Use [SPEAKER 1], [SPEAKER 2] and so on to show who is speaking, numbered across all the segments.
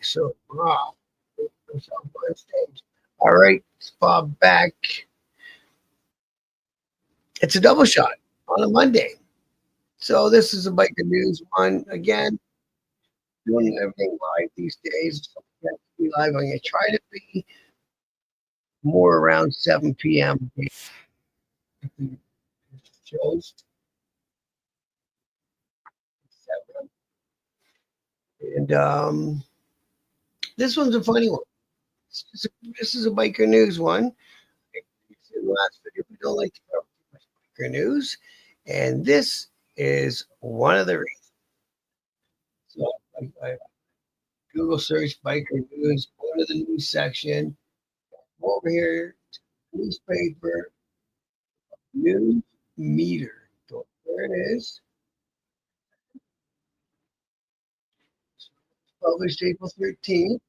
[SPEAKER 1] So, myself on stage. All right, it's Bob back. It's a double shot on a Monday. So this is a biker news one again. Doing everything live these days. So we have to be live. I'm gonna try to be more around 7 p.m. shows. 7. And this one's a funny one. This is a biker news one. In the last video, we don't like to cover too much biker news, and this is one of the reasons. So I Google search biker news, go to the news section, go over here to newspaper news meter. So there it is. It's published April 13th.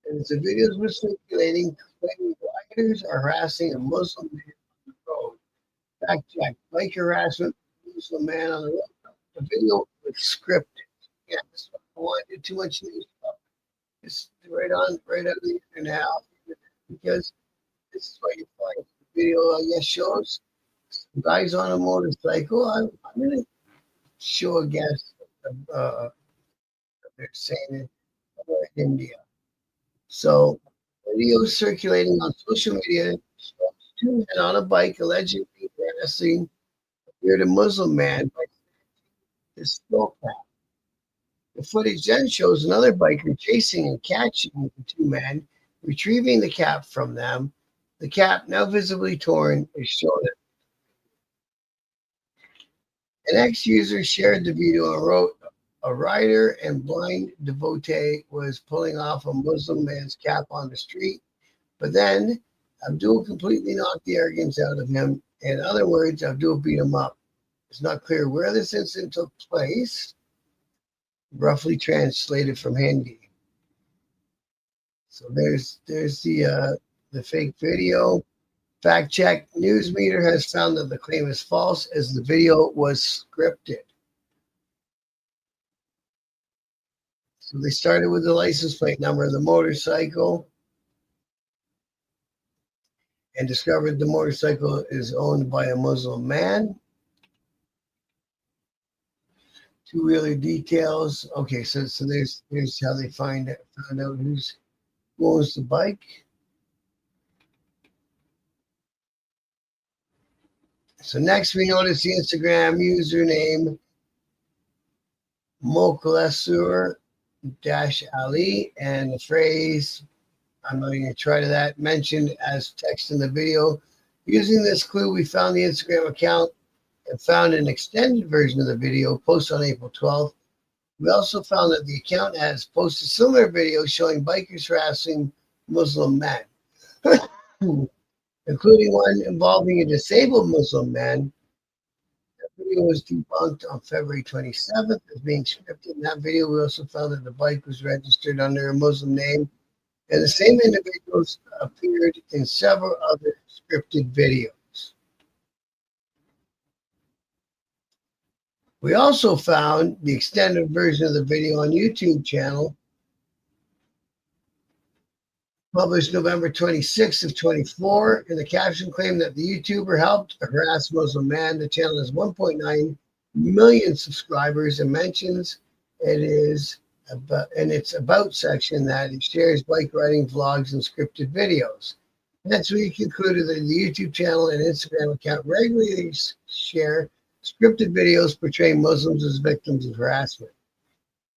[SPEAKER 1] And it's a video was circulating claiming rioters are harassing a Muslim man on the road. Fact check, bike harassment, Muslim man on the road. The video was scripted. Yeah, this is what I wanted too much news stuff. It's right on the internet now because this is what you find. The video, I guess, shows guys on a motorcycle. I'm going to show a guess. They're saying it in India. So, video circulating on social media shows 2 men on a bike allegedly harassing a bearded Muslim man by his snow cap. The footage then shows another biker chasing and catching the 2 men, retrieving the cap from them. The cap, now visibly torn, is shown. An ex-user shared the video and wrote, a rider and blind devotee was pulling off a Muslim man's cap on the street, but then Abdul completely knocked the arrogance out of him. In other words, Abdul beat him up. It's not clear where this incident took place, roughly translated from Hindi. So there's the fake video. Fact check, News Meter has found that the claim is false as the video was scripted. So they started with the license plate number of the motorcycle and discovered the motorcycle is owned by a Muslim man. 2-wheeler details. Okay, so there's how they found out who owns the bike. So next we notice the Instagram username Moklesur-Ali and the phrase, I'm not going to try to that, mentioned as text in the video. Using this clue, we found the Instagram account and found an extended version of the video posted on April 12th. We also found that the account has posted similar videos showing bikers harassing Muslim men, including one involving a disabled Muslim man. That video was debunked on February 27th as being scripted. In that video, we also found that the bike was registered under a Muslim name, and the same individuals appeared in several other scripted videos. We also found the extended version of the video on YouTube channel, published November 26th of 24, and the caption claimed that the YouTuber helped a harassed Muslim man. The channel has 1.9 million subscribers and mentions it is about, in its about section that it shares bike riding vlogs and scripted videos. Hence, we concluded that the YouTube channel and Instagram account regularly share scripted videos portraying Muslims as victims of harassment.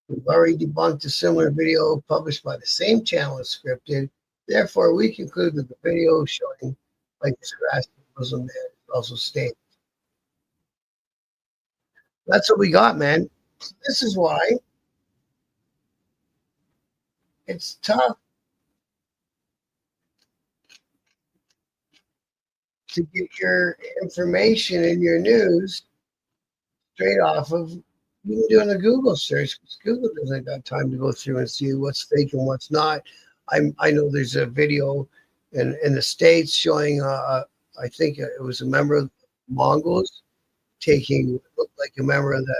[SPEAKER 1] We've already debunked a similar video published by the same channel as scripted. Therefore, we conclude that the video showing bikers harassing Muslim man is also staged. That's what we got, man. So this is why it's tough to get your information and your news straight off of even doing a Google search, because Google doesn't got time to go through and see what's fake and what's not. I know there's a video in the States showing, I think it was a member of the Mongols taking what looked like a member of the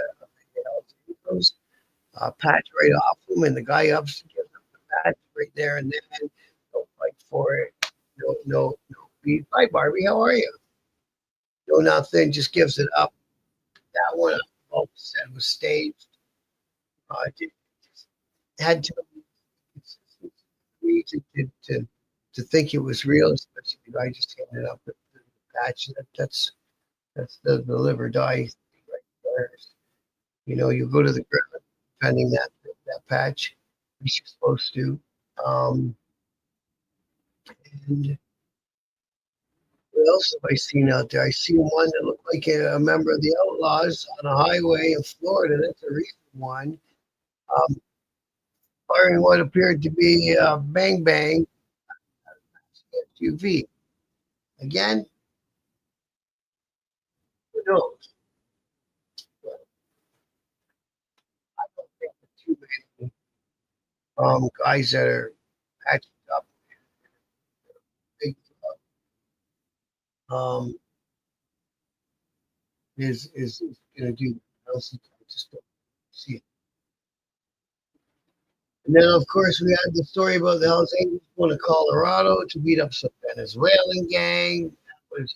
[SPEAKER 1] patch right off him, and the guy ups to give right there and then. Don't fight for it. No beef. Hi, Barbie. How are you? No, nothing. Just gives it up. That one, I said, was staged. It had to me to think it was real, especially if I just ended up with the patch. That's the live or die right there. You know, you go to the ground depending that patch, which you're supposed to. Um, and what else have I seen out there? I seen one that looked like a member of the Outlaws on a highway in Florida. That's a recent one. Um, firing what appeared to be Bang Bang SUV. Again, who knows? But I don't think the too many guys that are patched up big um, is going to do else. I just don't see it. And then, of course, we had the story about the Hells Angels going to Colorado to beat up some Venezuelan gang that was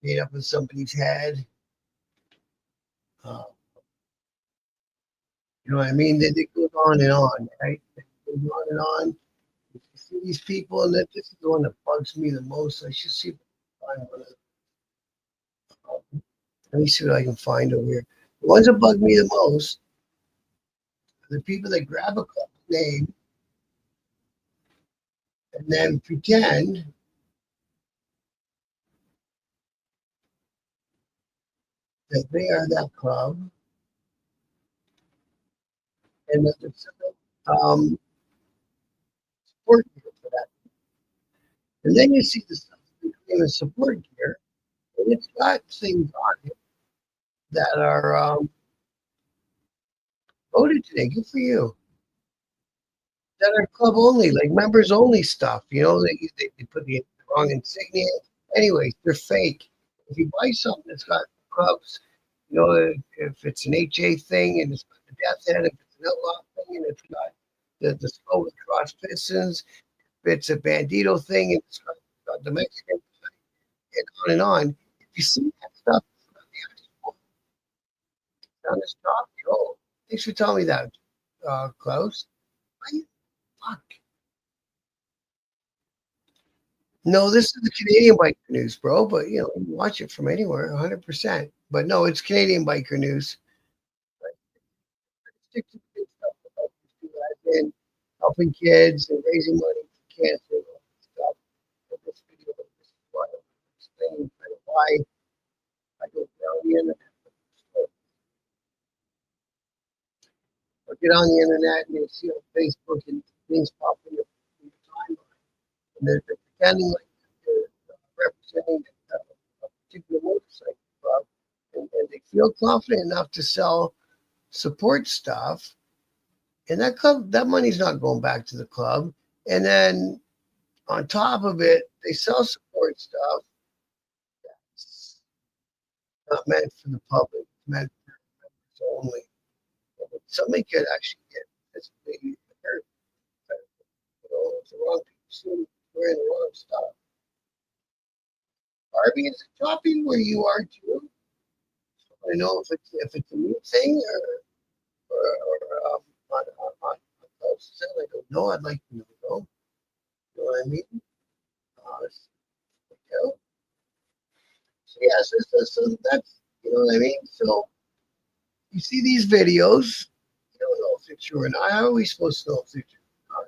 [SPEAKER 1] made up in somebody's head. Uh, you know what I mean? It goes on and on, right? It goes on and on. You see these people, and this is the one that bugs me the most. I should see if I can find one of let me see what I can find over here. The ones that bug me the most are the people that grab a club's name and then pretend that they are that club and that there's support gear for that. And then you see the stuff they claim is support gear, and it's got things on it that are voted today. Good for you. That are club only, like members only stuff. You know, they put the wrong insignia. Anyways, they're fake. If you buy something that's got clubs, you know, if it's an HA thing and it's got the death head, if it's an outlaw thing and it's got the skull with cross pistons, if it's a bandito thing and got the Mexican, and on and on. If you see that stuff, it's got the actual on this top, oh, thanks for telling me that, Klaus. Why you fuck? No, this is the Canadian biker news, bro. But you know, you can watch it from anywhere, 100%. But no, it's Canadian biker news. Stick to the good stuff about these two guys and helping kids and raising money for cancer and all that stuff. And this video, this is why I'm explaining kind of why I go down the internet. Or get on the internet and you see on Facebook and things pop in your timeline, and they're pretending like they're representing a particular motorcycle club, and they feel confident enough to sell support stuff, and that money's not going back to the club. And then on top of it, they sell support stuff that's not meant for the public, it's meant for members only. And somebody could actually get physically hurt. You know, if the wrong people see wearing the wrong stuff. Barbie, is it choppy where you are too? I know if it's a new thing or on posts. I don't know. I'd like to know. You know what I mean? You know? So yeah, so that's you know what I mean. So you see these videos, you don't know if it's true or not. How are we supposed to know if it's true or not?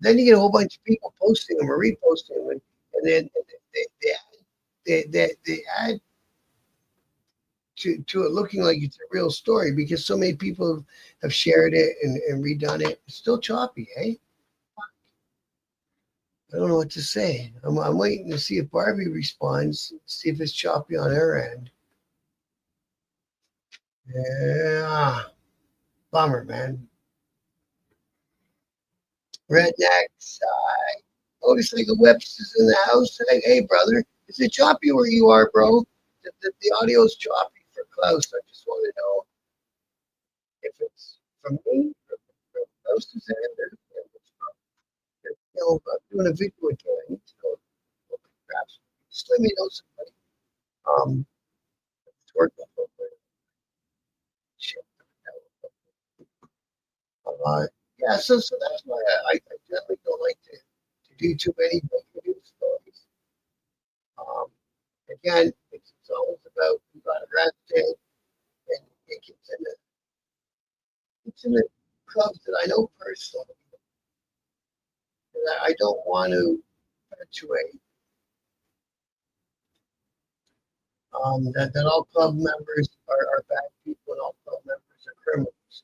[SPEAKER 1] Then you get a whole bunch of people posting them or reposting them, and then they add to it looking like it's a real story because so many people have shared it and redone it. It's still choppy, eh? I don't know what to say. I'm waiting to see if Barbie responds, see if it's choppy on her end. Yeah, bummer, man. Redneck side. Motorcycle Whips is in the house. Hey, brother, is it choppy where you are, bro? The audio is choppy for Klaus. I just want to know if it's from me or from Klaus's end or I'm doing a video again. I need to go perhaps just let me know somebody. It's working for shit. Yeah, so that's why I generally don't like to do too many breaking news stories. Um, again, it's always about who got arrested, and it's in the clubs that I know personally that I don't want to perpetuate. That all club members are bad people and all club members are criminals.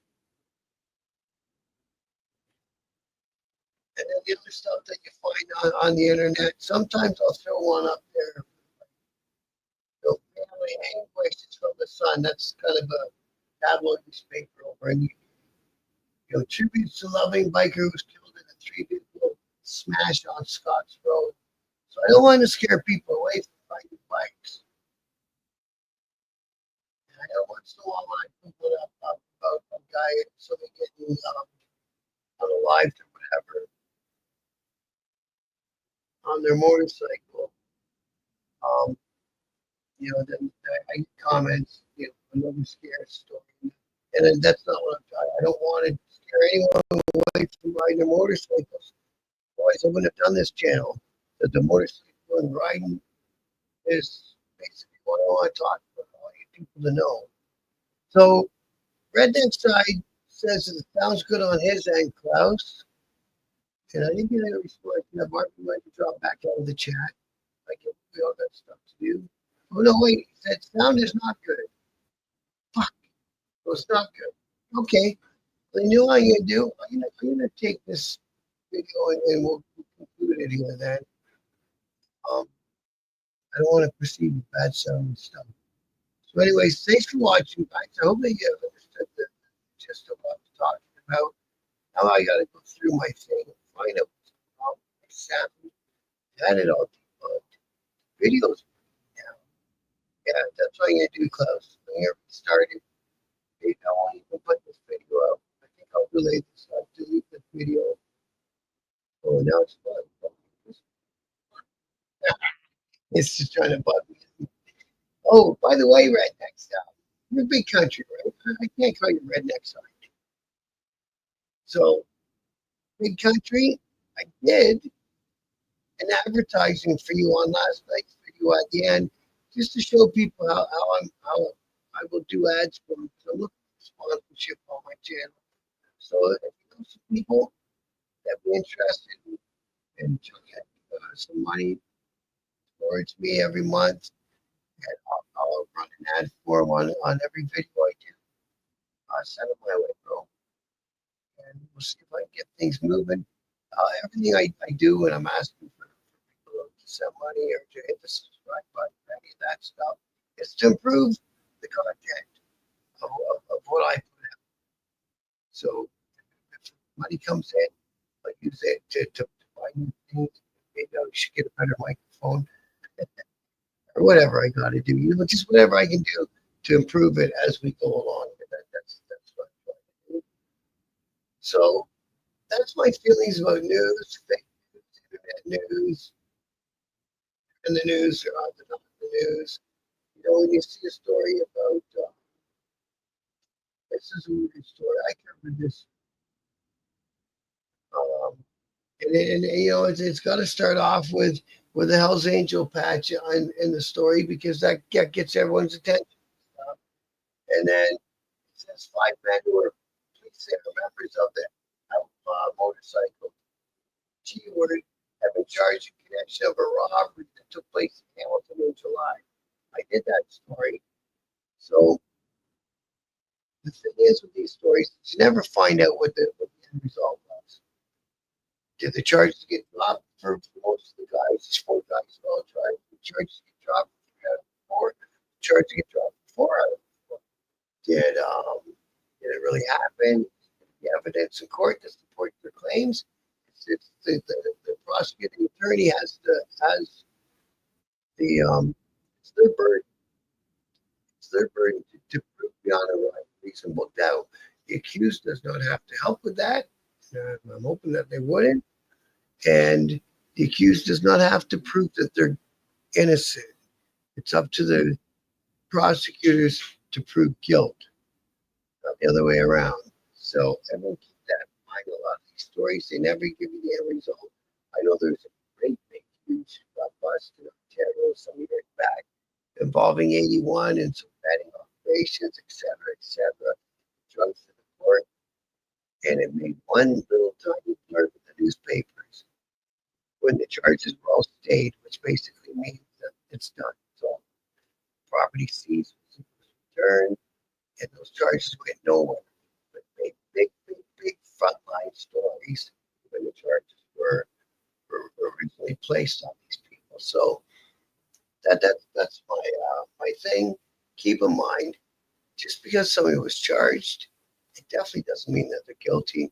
[SPEAKER 1] And then the other stuff that you find on the internet, sometimes I'll throw one up there. Family anguishes from the Sun. That's kind of a tabloid newspaper over in tributes to loving biker who was killed in a three-vehicle smash on Scotts Road. So I don't want to scare people away from riding bikes. And I know once in a while when I put one up about a guy somebody getting unalived or whatever on their motorcycle, um, then I get comments, another scare story. And then that's not what I'm trying. I don't want to scare anyone away from riding their motorcycles. Otherwise, I wouldn't have done this channel. The motorcycle and riding is basically what I want to talk about. I want you people to know. So, Redneck Side says that it sounds good on his end, Klaus. And I didn't get any response. Martin might drop back out of the chat. I get we all got stuff to do. Oh no, wait, he said sound is not good. Fuck. So it's not good. Okay. Well, you know what I'm gonna do? I'm gonna take this video and we'll conclude it here then. I don't want to proceed with bad sound stuff. So anyways, thanks for watching, guys. I hope that you understood the gist of what I'm talking about. Now I gotta go through my thing and find out what's wrong with my sound. Had it all debugged. Videos now. Yeah, that's what I'm gonna do, Klaus. I'm gonna restart it. Maybe I won't even put this video out. I think I'll delete this. I'll delete the video. Oh, now it's fun. It's just trying to bug me. Oh, by the way, Redneck Side. You're a big country, right? I can't call you Redneck Side. So, big country, I did an advertising for you on last night's video at the end, just to show people how I will do ads for them. So look for sponsorship on my channel. So if you know some people that be interested in some money towards me every month, and I'll run an ad for them on every video I do. Send them my way, bro. And we'll see if I can get things moving. Everything I do when I'm asking for people to send money or to hit the subscribe button, any of that stuff, is to improve the content of what I put out. So if money comes in, I use it to buy new things. Maybe I should get a better microphone or whatever I got to do. Just whatever I can do to improve it as we go along. That's what I'm trying to do. So that's my feelings about news, fake news, internet news, and the news or not the news. When you see a story about this is a weird story. I covered this, um, and it's got to start off with a Hell's Angel patch in the story because that gets everyone's attention. And then it says 5 men who were police members of the motorcycle G-word have been charged in connection of a robbery that took place in Hamilton in July. I did that story. So the thing is with these stories, you never find out what the end result was. Did the charges get dropped for most of the guys? 4 guys all tried. The charges get dropped for 3 out of 4. The charges get dropped for 4 out of 4. Did it really happen? The evidence in court to support their claims. It's the prosecuting attorney has the it's their burden. It's their burden to prove beyond a reasonable doubt. The accused does not have to help with that. I'm hoping that they wouldn't. And the accused does not have to prove that they're innocent. It's up to the prosecutors to prove guilt, not the other way around. So everyone keep that in mind. A lot of these stories, they never give you the end result. I know there's a great big huge bust in Ontario some years back involving 81 and some betting operations, etc., drugs to the court, and it made one little tiny blurb in the newspapers when the charges were all stayed, which basically means that it's done. So property seized was returned, and those charges went nowhere. But made big frontline stories when the charges were originally placed on these people. So that's my thing. Keep in mind, just because somebody was charged, it definitely doesn't mean that they're guilty.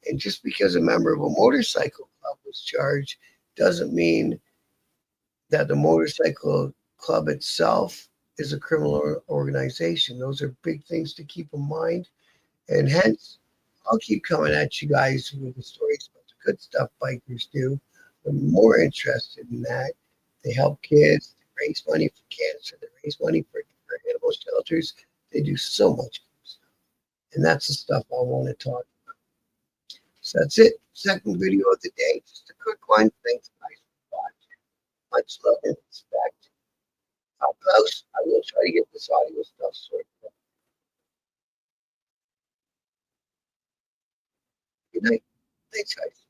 [SPEAKER 1] And just because a member of a motorcycle club was charged doesn't mean that the motorcycle club itself is a criminal organization. Those are big things to keep in mind. And hence, I'll keep coming at you guys with the stories about the good stuff bikers do. I'm more interested in that. They help kids, they raise money for cancer, they raise money for animal shelters. They do so much good stuff. And that's the stuff I want to talk about. So that's it. Second video of the day. Just a quick one. Thanks, guys, for watching. Much love and respect. Up close, I will try to get this audio stuff sorted out. Good night. Thanks, guys.